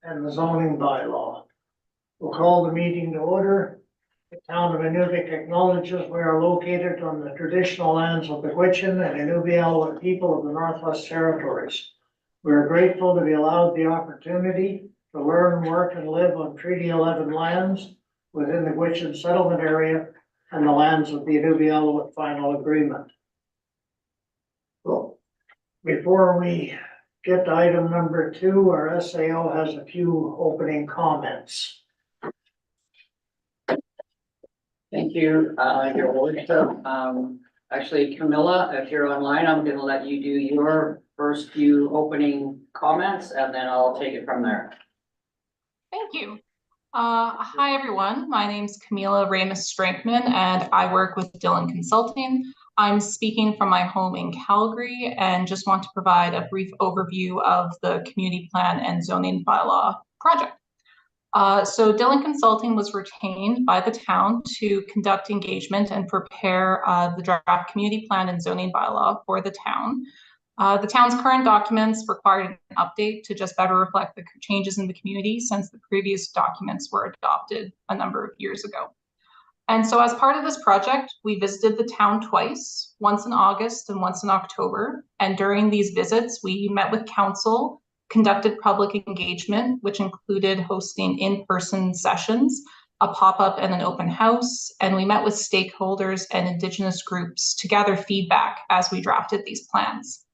and the zoning bylaw. We'll call the meeting to order. The town of Inuvik acknowledges we are located on the traditional lands of the Gwich'in and Inuvialuit people of the Northwest Territories. We are grateful to be allowed the opportunity to learn, work, and live on Treaty 11 lands within the Gwich'in settlement area and the lands of the Inuvialuit Final Agreement. So, before we get to item number 2, our SAO has a few opening comments. Thank you, Your Worship. Actually, Camilla, if you're online, I'm going to let you do your first few opening comments, and then I'll take it from there. Thank you. Hi, everyone. My name is Camila Ramus-Strankman, and I work with Dillon Consulting. I'm speaking from my home in Calgary and just want to provide a brief overview of the community plan and zoning bylaw project. So Dillon Consulting was retained by the town to conduct engagement and prepare the draft community plan and zoning bylaw for the town. The town's current documents required an update to just better reflect the changes in the community since the previous documents were adopted a number of years ago. And so as part of this project, we visited the town twice, once in August and once in October. And during these visits, we met with council, conducted public engagement, which included hosting in-person sessions, a pop-up and an open house, and we met with stakeholders and Indigenous groups to gather feedback as we drafted these plans.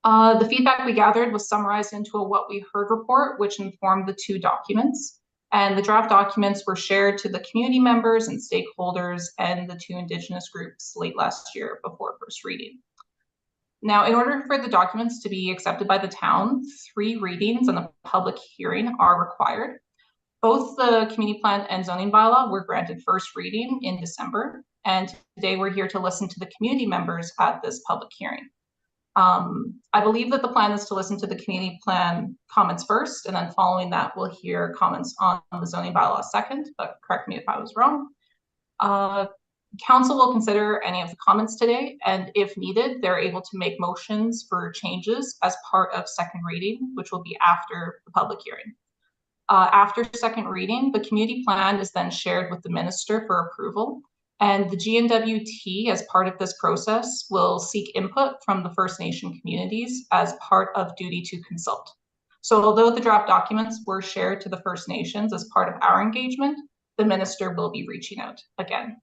The feedback we gathered was summarized into a What We Heard report, which informed the 2 documents. And the draft documents were shared to the community members and stakeholders and the 2 Indigenous groups late last year before first reading. Now, in order for the documents to be accepted by the town, 3 readings and a public hearing are required. Both the community plan and zoning bylaw were granted first reading in December, and today we're here to listen to the community members at this public hearing. I believe that the plan is to listen to the community plan comments first, and then following that, we'll hear comments on the zoning bylaw second, but correct me if I was wrong. Council will consider any of the comments today, and if needed, they're able to make motions for changes as part of second reading, which will be after the public hearing. After second reading, the community plan is then shared with the minister for approval, and the GNWT, as part of this process, will seek input from the First Nation communities as part of duty to consult. So although the draft documents were shared to the First Nations as part of our engagement, the minister will be reaching out again.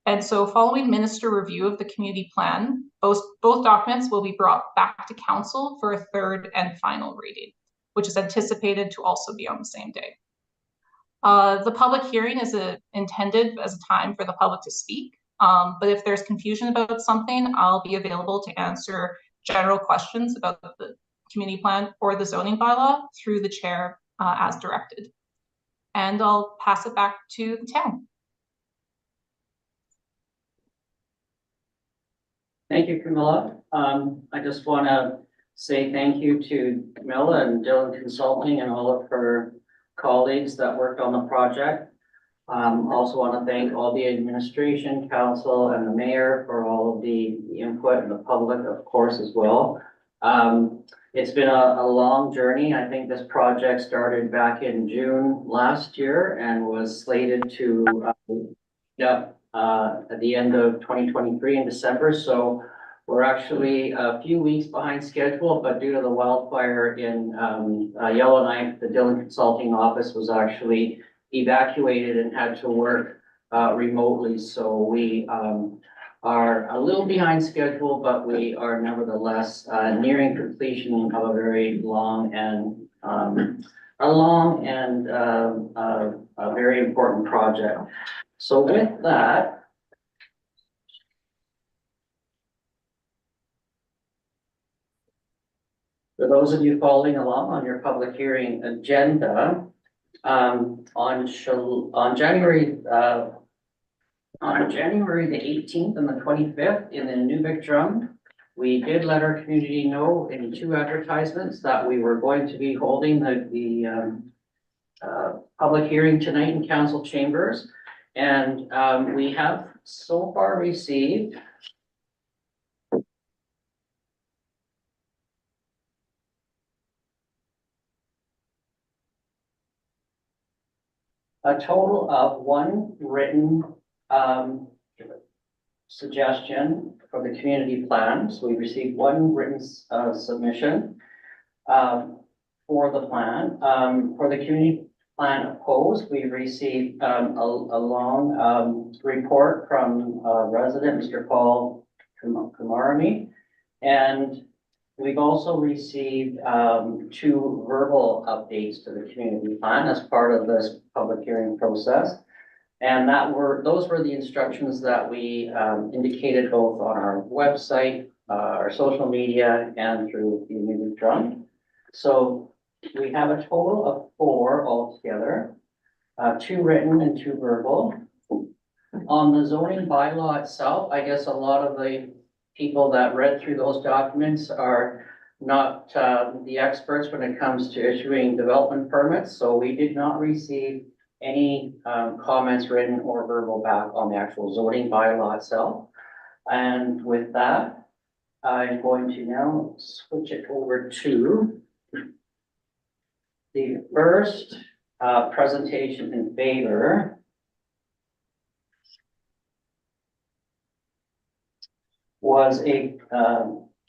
And so following minister review of the community plan, both documents will be brought back to council for a third and final reading, which is anticipated to also be on the same day. The public hearing is intended as a time for the public to speak, but if there's confusion about something, I'll be available to answer general questions about the community plan or the zoning bylaw through the chair as directed. And I'll pass it back to the town. Thank you, Camilla. I just want to say thank you to Camilla and Dillon Consulting and all of her colleagues that worked on the project. Also want to thank all the administration, council, and the mayor for all of the input, and the public, of course, as well. It's been a long journey. I think this project started back in June last year and was slated to at the end of 2023 in December. So we're actually a few weeks behind schedule, but due to the wildfire in Yellowknife, the Dillon Consulting office was actually evacuated and had to work remotely. So we are a little behind schedule, but we are nevertheless nearing completion of a very long and a very important project. So with that, for those of you following along on your public hearing agenda, on January the 18th and the 25th in the Inuvik Drum, we did let our community know in 2 advertisements that we were going to be holding the public hearing tonight in council chambers. And we have so far received – a total of one written, suggestion for the community plan. So we received one written, submission, for the plan. For the community plan opposed, we received, a long, report from a resident, Mr. Paul Kamarami. And we've also received, two verbal updates to the community plan as part of this public hearing process. And those were the instructions that we, indicated both on our website, our social media, and through the Music Drum. So we have a total of 4 altogether, 2 written and 2 verbal. On the zoning bylaw itself, I guess a lot of the people that read through those documents are not, the experts when it comes to issuing development permits. So we did not receive any, comments written or verbal back on the actual zoning bylaw itself. And with that, I'm going to now switch it over to the first, presentation in favor was a,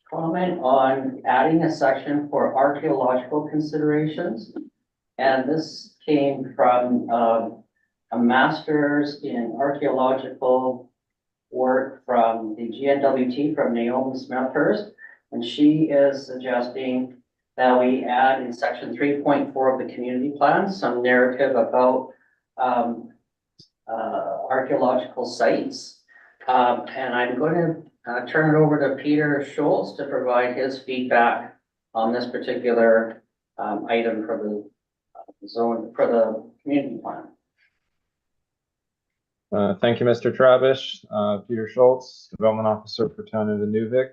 comment on adding a section for archaeological considerations. And this came from, a master's in archaeological work from the GNWT, from Naomi Smethurst. And she is suggesting that we add in section 3.4 of the community plan some narrative about, archaeological sites. And I'm going to turn it over to Peter Schultz to provide his feedback on this particular, item for the zone, for the community plan. Thank you, Mr. Travish. Peter Schultz, Development Officer for Town of Inuvik.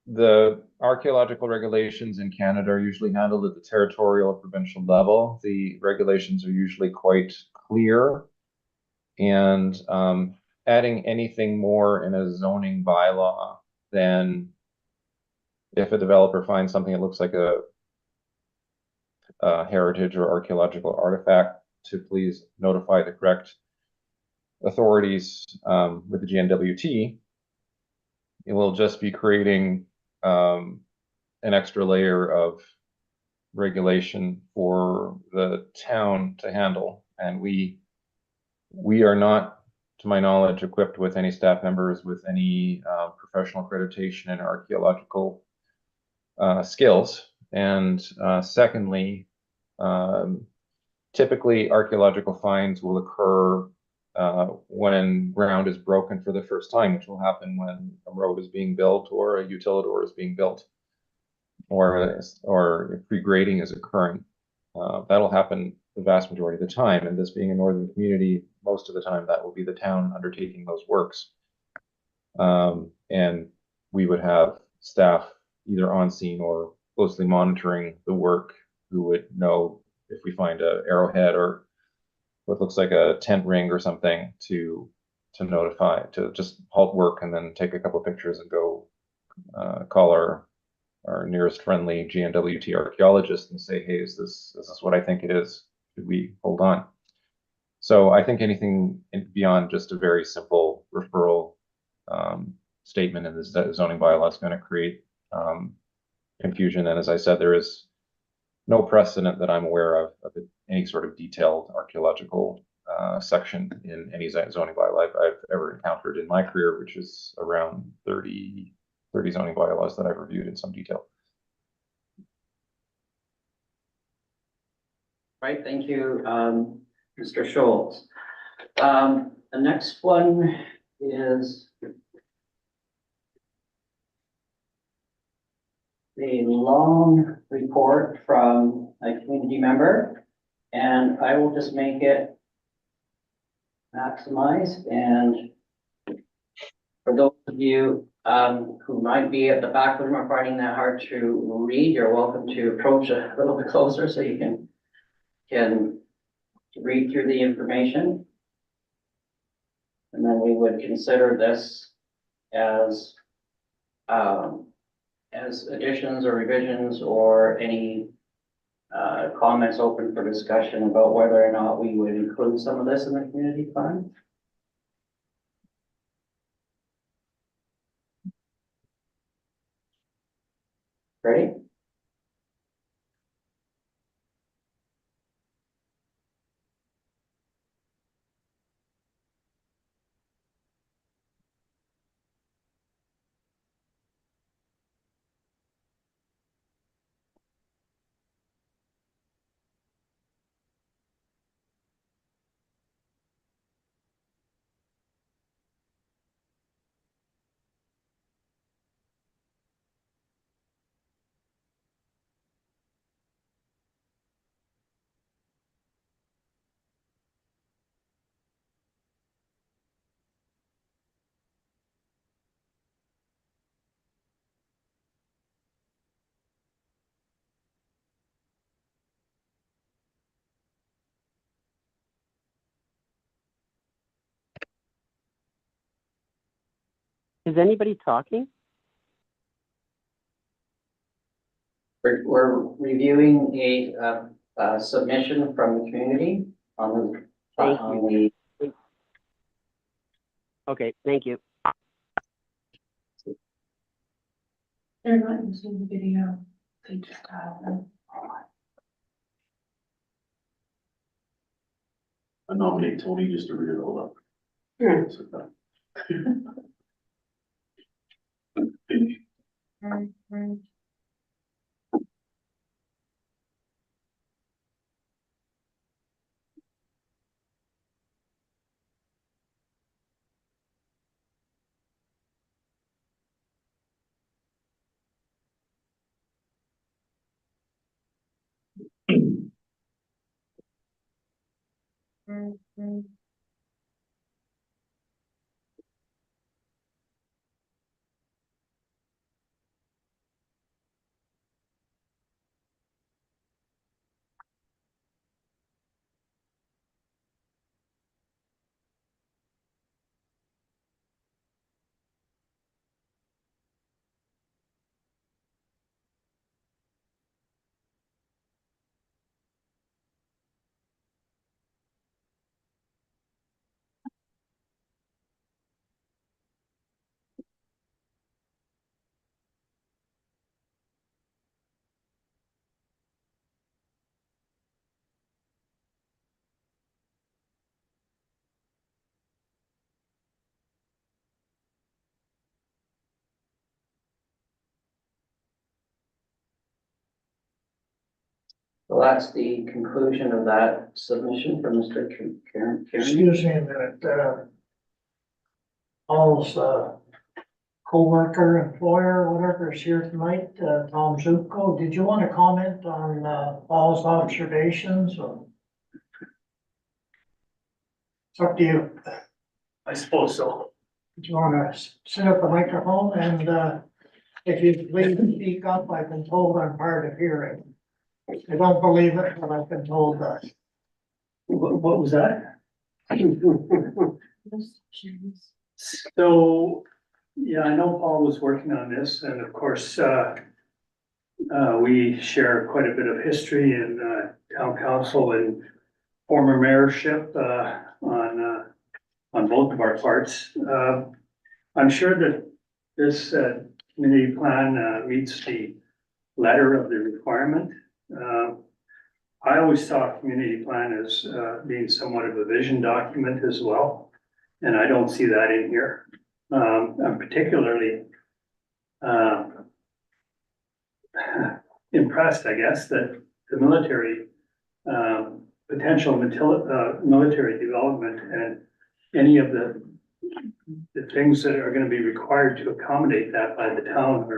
The archaeological regulations in Canada are usually handled at the territorial or provincial level. The regulations are usually quite clear, and adding anything more in a zoning bylaw than if a developer finds something that looks like a heritage or archaeological artifact, to please notify the correct authorities with the GNWT. It will just be creating an extra layer of regulation for the town to handle. And we are not, to my knowledge, equipped with any staff members with any professional accreditation in archaeological skills. And secondly, typically archaeological finds will occur when ground is broken for the first time, which will happen when a road is being built or a utilidor is being built, or if regrading is occurring. That'll happen the vast majority of the time, and this being a northern community, most of the time that will be the town undertaking those works. And we would have staff either on scene or closely monitoring the work who would know if we find a arrowhead or what looks like a tent ring or something to notify, to just halt work and then take a couple of pictures and go call our nearest friendly GNWT archaeologist and say, hey, is this what I think it is? Should we hold on? So I think anything beyond just a very simple referral statement in the zoning bylaw is going to create confusion. And as I said, there is no precedent that I'm aware of any sort of detailed archaeological section in any zoning bylaw I've ever encountered in my career, which is around 30 zoning bylaws that I've reviewed in some detail. Right, thank you, Mr. Schultz. The next one is a long report from a community member, and I will just make it maximized. And for those of you who might be at the back of the room finding that hard to read, you're welcome to approach a little bit closer so you can read through the information. And then we would consider this as additions or revisions or any comments open for discussion about whether or not we would include some of this in the community plan? Ready? Is anybody talking? We're reviewing a submission from the community on the, Thank on the, Okay, thank you. They're not using the video. They just have them. I nominate Tony just to read it all up. so that's the conclusion of that submission from Mr. Karen. Excuse me a minute, Paul's, co-worker, employer, whatever is here tonight, Tom Zuko. Did you want to comment on, Paul's observations or? It's up to you. I suppose so. Do you want to sit at the microphone and, if you please speak up, I've been told I'm hard of hearing. I don't believe it, but I've been told that. What was that? So, yeah, I know Paul was working on this, and of course, we share quite a bit of history in, town council and former mayorship, on both of our parts. I'm sure that this, community plan, meets the letter of the requirement. I always saw a community plan as, being somewhat of a vision document as well, and I don't see that in here. I'm particularly impressed, I guess, that the military, potential military development and any of the things that are gonna be required to accommodate that by the town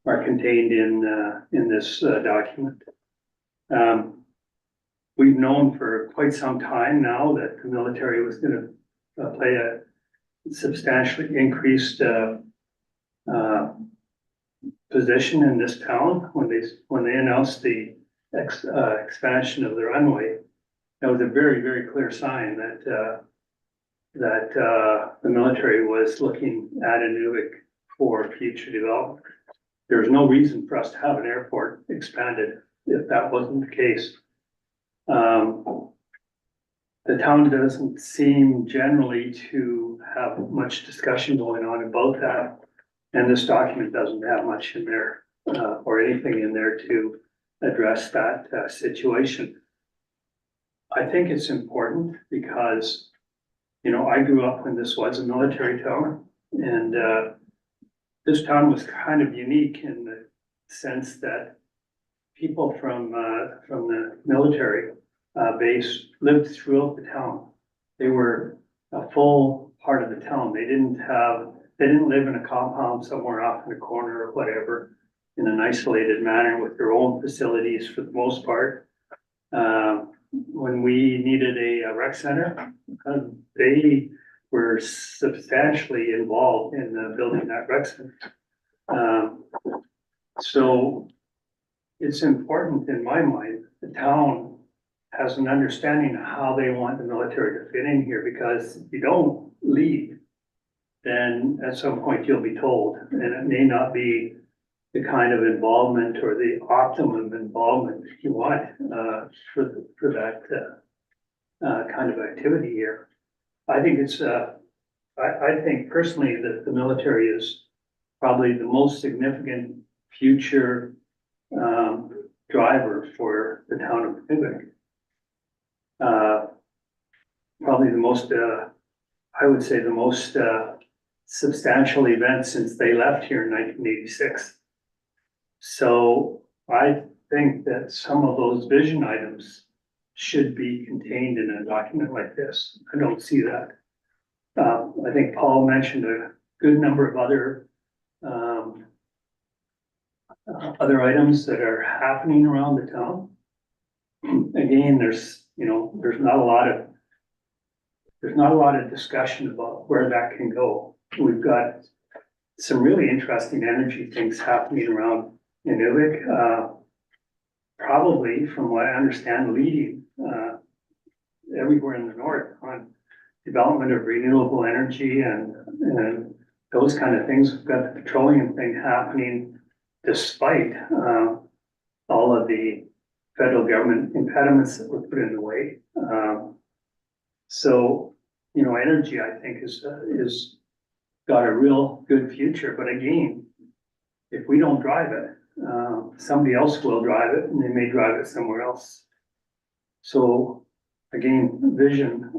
are contained in this document. We've known for quite some time now that the military was gonna play a substantially increased position in this town when they announced the expansion of the runway. That was a very, very clear sign that the military was looking at Inuvik for future development. There's no reason for us to have an airport expanded if that wasn't the case. The town doesn't seem generally to have much discussion going on about that. And this document doesn't have much in there, or anything in there to address that, situation. I think it's important because, you know, I grew up when this was a military town, and, this town was kind of unique in the sense that people from the military base lived throughout the town. They were a full part of the town. They didn't live in a compound somewhere off in a corner or whatever, in an isolated manner with their own facilities for the most part. When we needed a rec center, they were substantially involved in building that rec center. So it's important in my mind, the town has an understanding of how they want the military to fit in here, because if you don't lead, then at some point you'll be told, and it may not be the kind of involvement or the optimum involvement you want for that kind of activity here. I think it's I think personally that the military is probably the most significant future driver for the town of Nunavik. Probably the most, I would say the most substantial event since they left here in 1986. So I think that some of those vision items should be contained in a document like this. I don't see that. I think Paul mentioned a good number of other items that are happening around the town. Again, there's not a lot of discussion about where that can go. We've got some really interesting energy things happening around Nunavik. Probably, from what I understand, leading everywhere in the north on development of renewable energy and those kind of things. We've got the petroleum thing happening despite all of the federal government impediments that were put in the way. So, you know, energy, I think, is got a real good future. But again, if we don't drive it, somebody else will drive it, and they may drive it somewhere else. So again, vision,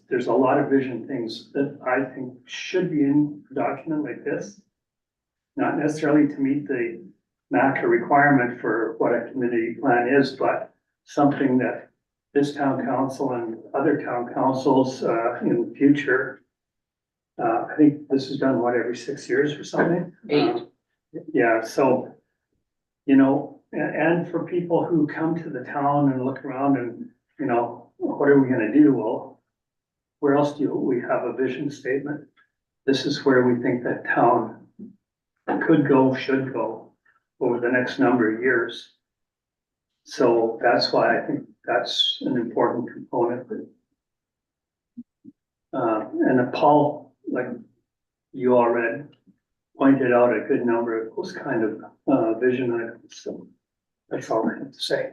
there's a lot of vision things that I think should be in a document like this. Not necessarily to meet the NACA requirement for what a community plan is, but something that this town council and other town councils in the future, I think this is done, what, every 6 years or something? 8. Yeah, so, you know, and for people who come to the town and look around and, you know, what are we gonna do? Well, where else do we have a vision statement? This is where we think that town could go, should go over the next number of years. So that's why I think that's an important component. And Paul, like you already pointed out, a good number of those kind of vision items. So that's all I have to say.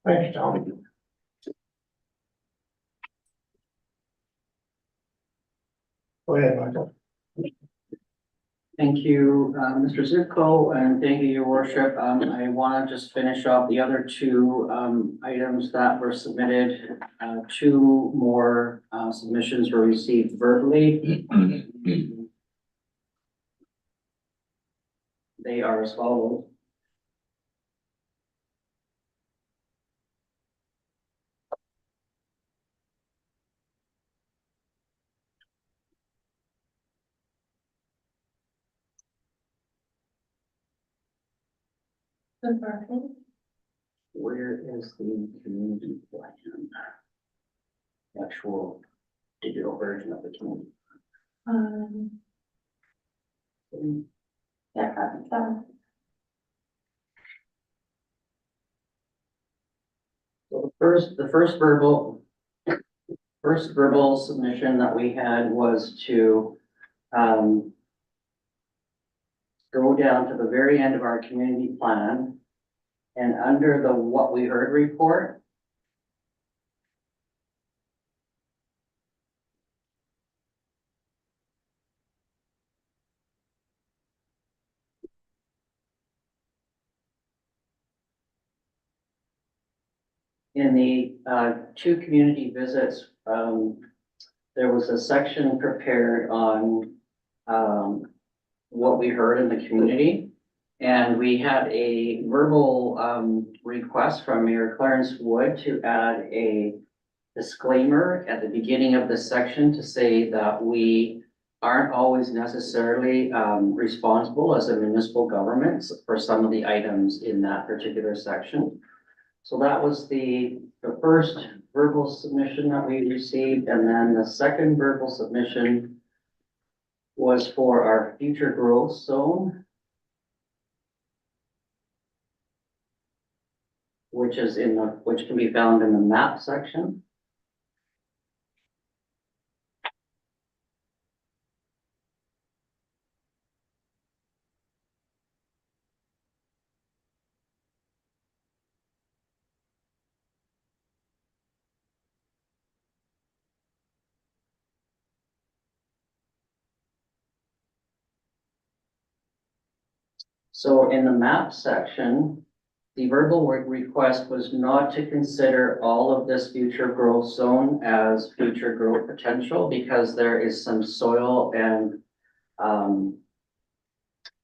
Thanks, Tom. Go ahead, Michael. Thank you, Mr. Zivko, and thank you, your worship. I want to just finish off the other two items that were submitted. Two more submissions were received verbally. They are as follows. Where is the community plan? The actual digital version of the community. So the first verbal submission that we had was to go down to the very end of our community plan, and under the what we heard report, in the two community visits, there was a section prepared on what we heard in the community. And we had a verbal request from Mayor Clarence Wood to add a disclaimer at the beginning of this section to say that we aren't always necessarily responsible as a municipal government for some of the items in that particular section. So that was the first verbal submission that we received, and then the second verbal submission was for our future growth zone, which can be found in the map section. So in the map section, the verbal request was not to consider all of this future growth zone as future growth potential, because there is some soil and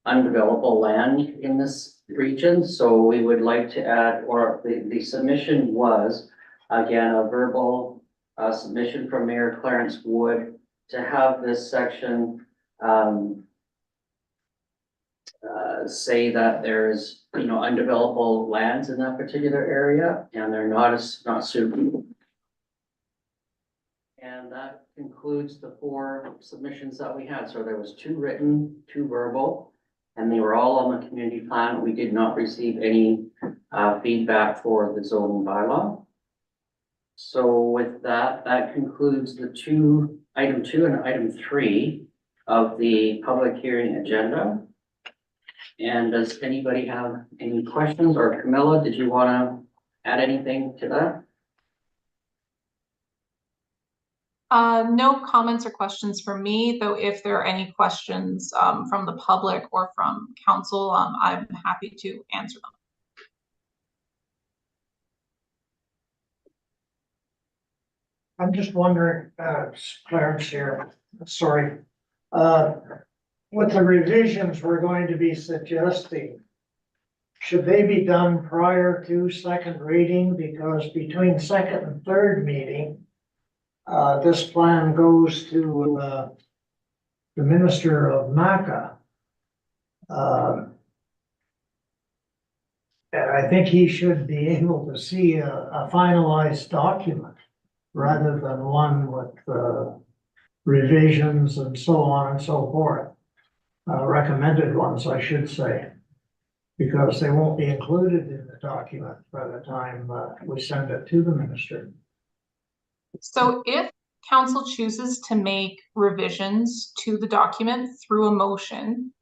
undevelopable land in this region. So we would like to add, or the submission was, again, a verbal submission from Mayor Clarence Wood to have this section say that there's, undevelopable lands in that particular area, and they're not suitable. And that concludes the 4 submissions that we had. So there was 2 written, 2 verbal, and they were all on the community plan. We did not receive any feedback for the zoning bylaw. So with that, that concludes the item 2 and item 3 of the public hearing agenda. And does anybody have any questions? Or Camilla, did you want to add anything to that? No comments or questions from me, though if there are any questions from the public or from council, I'm happy to answer them. I'm just wondering, Clarence here, sorry. With the revisions we're going to be suggesting, should they be done prior to second reading? Because between second and third meeting, this plan goes to the Minister of MACA. And I think he should be able to see a finalized document rather than one with revisions and so on and so forth. Recommended ones, I should say, because they won't be included in the document by the time we send it to the minister. So if council chooses to make revisions to the document through a motion,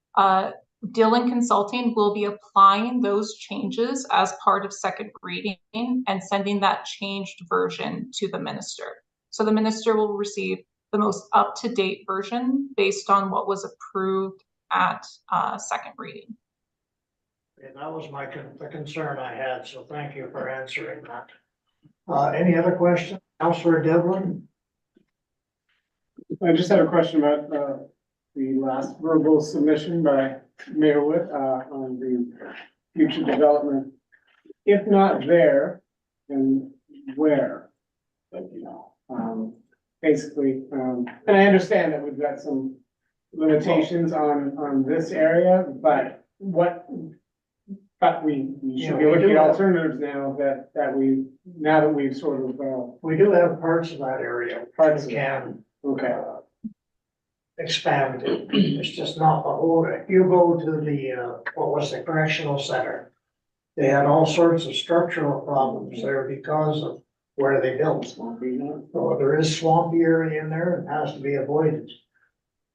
Dillon Consulting will be applying those changes as part of second reading and sending that changed version to the minister. So the minister will receive the most up-to-date version based on what was approved at second reading. And that was the concern I had, so thank you for answering that. Any other questions? Councilor Devlin? I just had a question about the last verbal submission by Mayor Wood on the future development. If not there, then where? Basically, and I understand that we've got some limitations on this area, but we should be looking at alternatives now that we've sort of We do have parts of that area. Parts we can okay. Expand it. It's just not the whole. You go to the the correctional center. They had all sorts of structural problems there because of where they built. So there is swampy area in there and has to be avoided.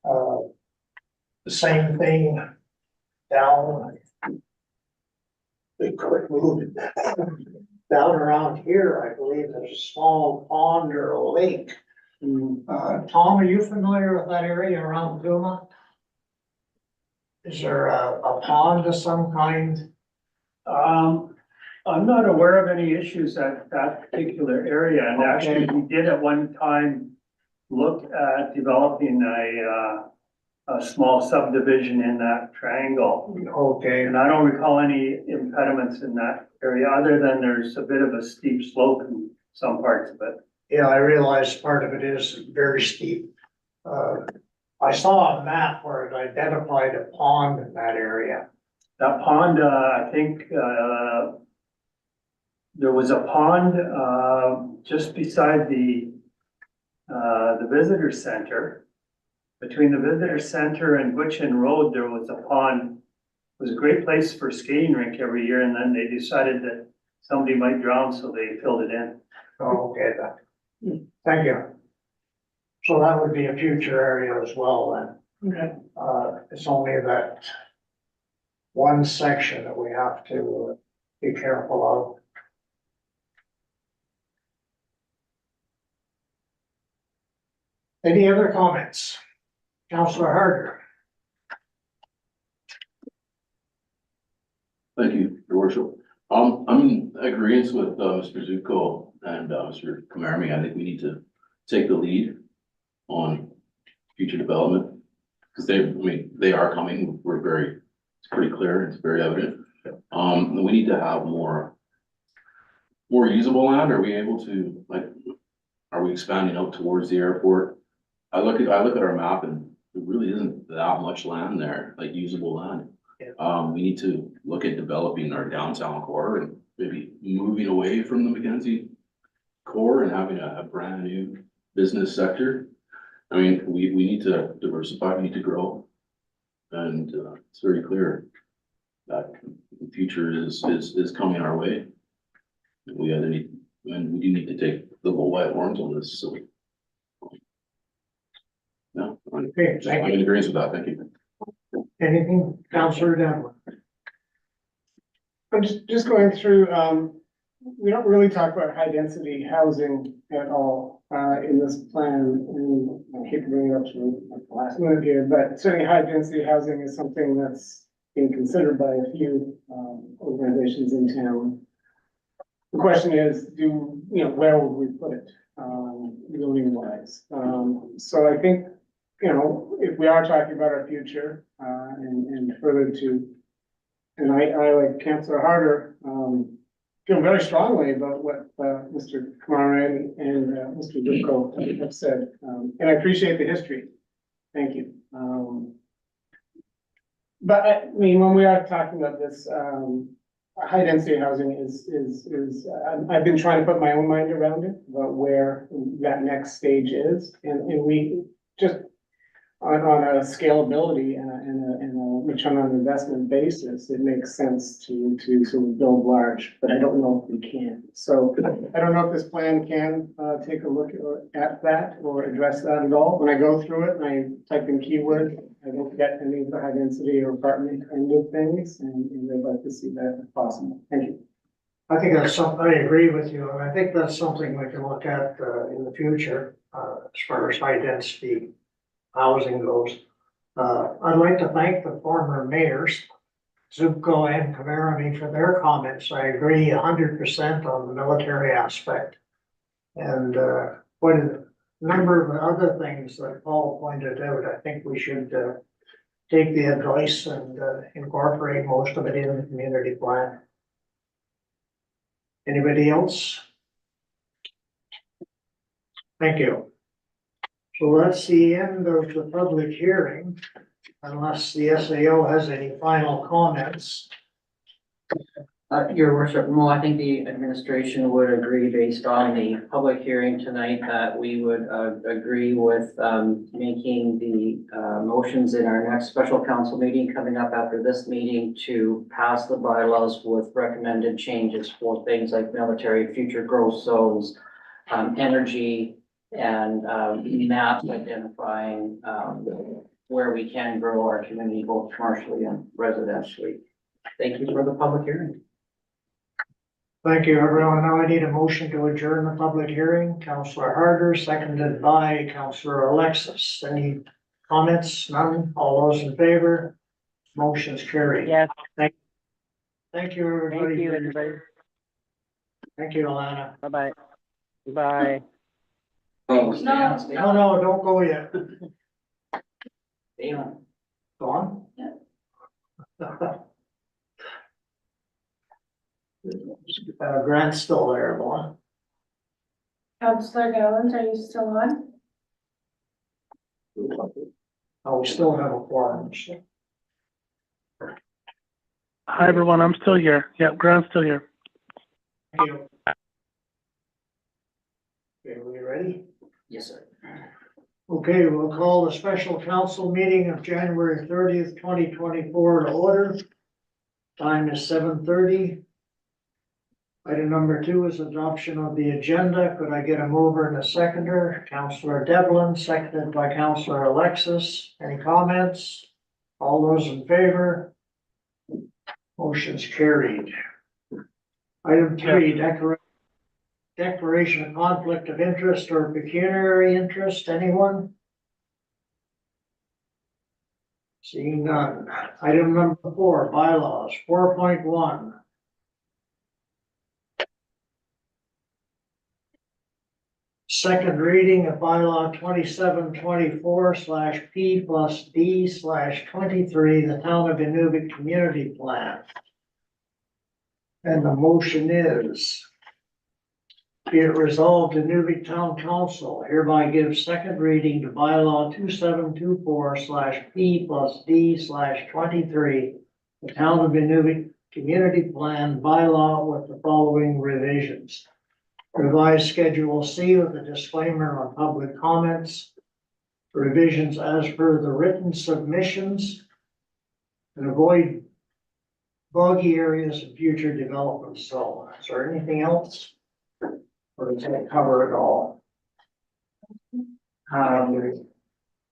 The same thing down. We could move it down around here, I believe there's a small pond or a lake. Tom, are you familiar with that area around Puma? Is there a pond of some kind? I'm not aware of any issues at that particular area, and actually, Okay. we did at one time look at developing a small subdivision in that triangle. Okay, And I don't recall any impediments in that area, other than there's a bit of a steep slope in some parts of it. yeah, I realize part of it is very steep. I saw a map where it identified a pond in that area. That pond, I think, there was a pond, just beside the visitor center. Between the visitor center and Gwich'in Road, there was a pond. It was a great place for skating rink every year, and then they decided that somebody might drown, so they filled it in. Oh, okay, then. Thank you. So that would be a future area as well then. Okay. It's only that one section that we have to be careful of. Any other comments? Councillor Harder. Thank you, Your Worship. I'm in agreement with Mr. Zuko and Mr. Kamarami. I think we need to take the lead on future development. Because they are coming. It's pretty clear, it's very evident. We need to have more usable land. Are we able to, are we expanding out towards the airport? I look at our map and there really isn't that much land there, like usable land. Yeah. We need to look at developing our downtown core and maybe moving away from the Mackenzie core and having a brand new business sector. I mean, we need to diversify, we need to grow. And it's very clear that the future is coming our way. We either need, and we do need to take the bull by the horns on this, so. No, Okay, I'm thank in you. agreement with that, thank you. Anything, Councillor Devlin? I'm just going through, we don't really talk about high density housing at all, in this plan. And I hate to bring it up to the last minute here, but certainly high density housing is something that's being considered by a few, organizations in town. The question is, where would we put it, zoning wise? So I think, if we are talking about our future, and further to, and I like Councillor Harder, feel very strongly about what, Mr. Kamara and Mr. Duco have said, and I appreciate the history. Thank you. But I mean, when we are talking about this, high density housing I've been trying to put my own mind around it, about where that next stage is, and we just on a scalability and a return on investment basis, it makes sense to sort of build large, but I don't know if we can. So I don't know if this plan can take a look at that or address that at all. When I go through it and I type in keywords, I don't get any of the high density or apartment kind of things, and I'd like to see that if possible. Thank you. I think that's something, I agree with you, and I think that's something we can look at in the future, as far as high density housing goes. I'd like to thank the former mayors, Zupko and Kamarami, for their comments. I agree 100% on the military aspect. And what a number of other things that Paul pointed out, I think we should take the advice and incorporate most of it in the community plan. Anybody else? Thank you. So that's the end of the public hearing, unless the SAO has any final comments. Your worship, no, I think the administration would agree based on the public hearing tonight that we would agree with making the motions in our next special council meeting coming up after this meeting to pass the bylaws with recommended changes for things like military, future growth zones, energy, and maps identifying where we can grow our community both commercially and residentially. Thank you for the public hearing. Thank you, everyone. Now I need a motion to adjourn the public hearing. Councillor Harder, seconded by Councillor Alexis. Any comments? None? All those in favor? Motion's carried. Yes, Thank you, everybody. thank you, for your- everybody. Thank you, Alana. Bye-bye. Bye. Thanks, No, Dan. Stay No, on. no, don't go yet. Stay on. Go on. Grant's still there, boy. Counselor Gowland, are you still on? Oh, we still have a quorum. So. Hi, everyone. I'm still here. Yeah, Grant's still here. Thank you. Okay, we ready? Yes, sir. Okay, we'll call the special council meeting of January 30th, 2024 to order. Time is 7:30. Item number 2 is adoption of the agenda. Could I get a mover and a seconder? Councillor Devlin, seconded by Councillor Alexis. Any comments? All those in favor? Motion's carried. Item 3, declaration of conflict of interest or pecuniary interest. Anyone? Seeing none. Item number 4, bylaws, 4.1. Second reading of bylaw 2724/P+D/23, the Town of Inuvik Community Plan. And the motion is, be it resolved, Inuvik Town Council hereby gives second reading to bylaw 2724/P+D/23, the Town of Inuvik Community Plan bylaw with the following revisions. Revised Schedule C with a disclaimer on public comments. Revisions as per the written submissions. And avoid boggy areas in future development. So is there anything else? Or does that cover it all?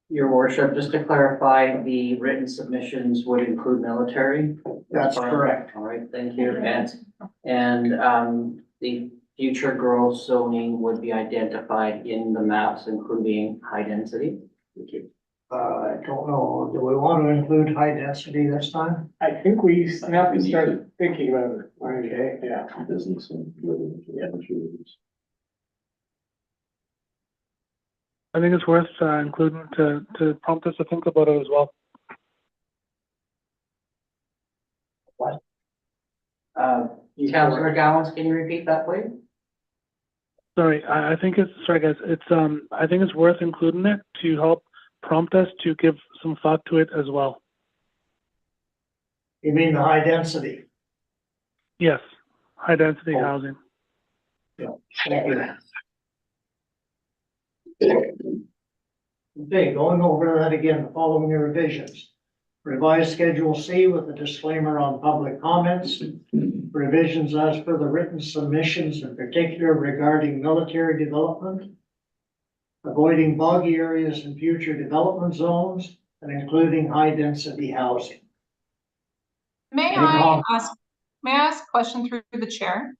Your worship, just to clarify, the written submissions would include military. That's correct. All right, thank you. And the future growth zoning would be identified in the maps, including high density. Thank you. I don't know. Do we want to include high density this time? I think we have to start thinking about it. Okay. Yeah. Business and opportunities. I think it's worth including to prompt us to think about it as well. Councillor Gowans, can you repeat that, please? Sorry, I think it's, sorry guys, it's, I think it's worth including it to help prompt us to give some thought to it as well. You mean the high density? Yes, high density Oh. housing. Thank you. Okay, going over that again, the following revisions. Revised Schedule C with a disclaimer on public comments. Revisions as per the written submissions, in particular regarding military development. Avoiding boggy areas in future development zones and including high-density housing. May Any I comment? may I ask a question through the chair?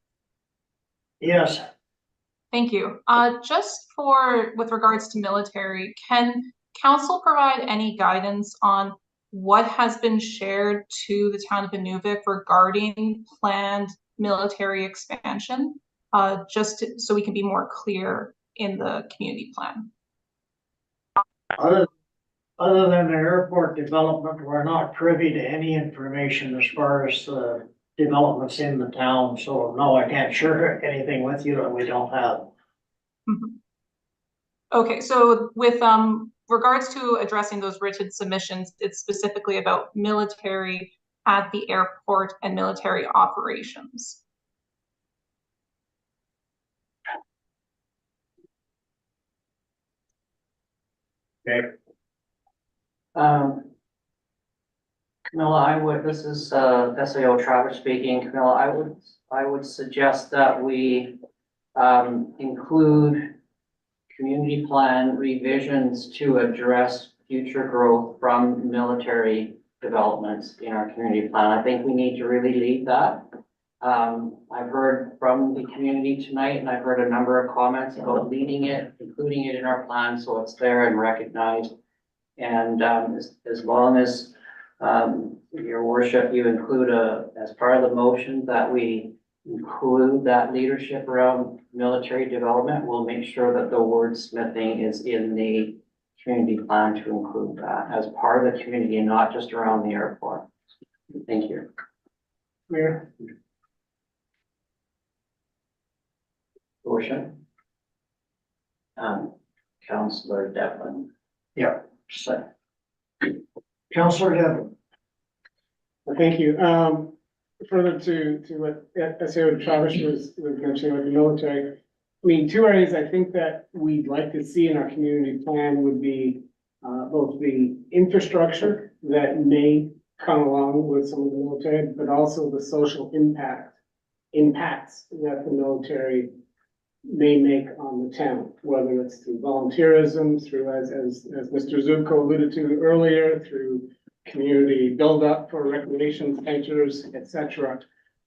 Yes, Thank you. Just with regards to military, can council provide any guidance on what has been shared to the town of Inuvik regarding planned military expansion? So we can be more clear in the community plan. other than the airport development, we're not privy to any information as far as the developments in the town, so no, I can't share anything with you that we don't have. Mhm. Okay, so with regards to addressing those written submissions, it's specifically about military at the airport and military operations. Okay. Camilla, this is SAO Travers speaking. Camilla, I would suggest that we include community plan revisions to address future growth from military developments in our community plan. I think we need to really lead that. I've heard from the community tonight, and I've heard a number of comments about leading it, including it in our plan, so it's there and recognized. And, as long as, your worship, you include as part of the motion that we include that leadership around military development, we'll make sure that the wordsmithing is in the community plan to include that as part of the community and not just around the airport. Thank you. Mayor, Worship. Councillor Devlin. yeah, so. Counselor Devlin. Well, thank you. Further to what SAO Travis was mentioning with the military. I mean, two areas I think that we'd like to see in our community plan would be both the infrastructure that may come along with some of the military, but also the social impacts that the military may make on the town, whether it's through volunteerism, through, as Mr. Zubko alluded to earlier, through community build-up for recreation centers, et cetera.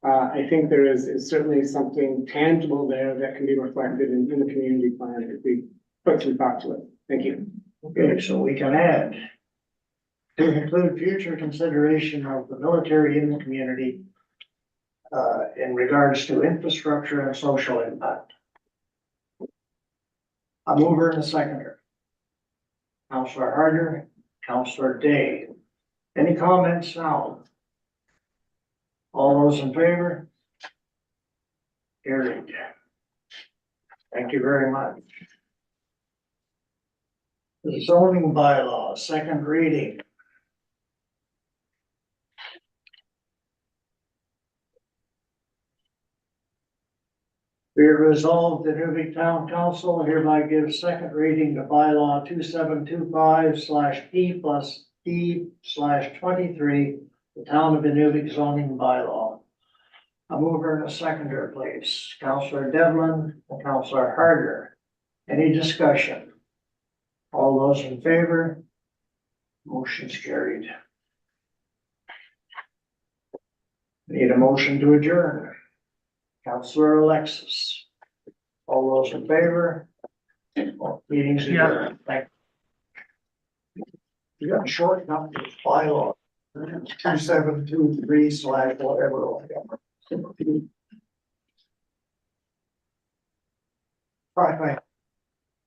I think there is certainly something tangible there that can be reflected in the community plan if we put some thought to it. Thank you. Okay, so we can add to include future consideration of the military in the community in regards to infrastructure and social impact. A mover and a seconder. Counselor Harder, Counselor Day. Any comments now? All those in favor? Carried. Thank you very much. The zoning bylaw, second reading. Be it resolved, the Newbury Town Council hereby gives second reading to bylaw 2725/P+D/23, the Town of Newbury zoning bylaw. A mover and a seconder, please. Counselor Devlin and Counselor Harder. Any discussion? All those in favor? Motion's carried. Need a motion to adjourn. Counselor Alexis. All those in favor? Meeting's adjourned. Thank you. You got a short number, bylaw, 2723/whatever. Bye.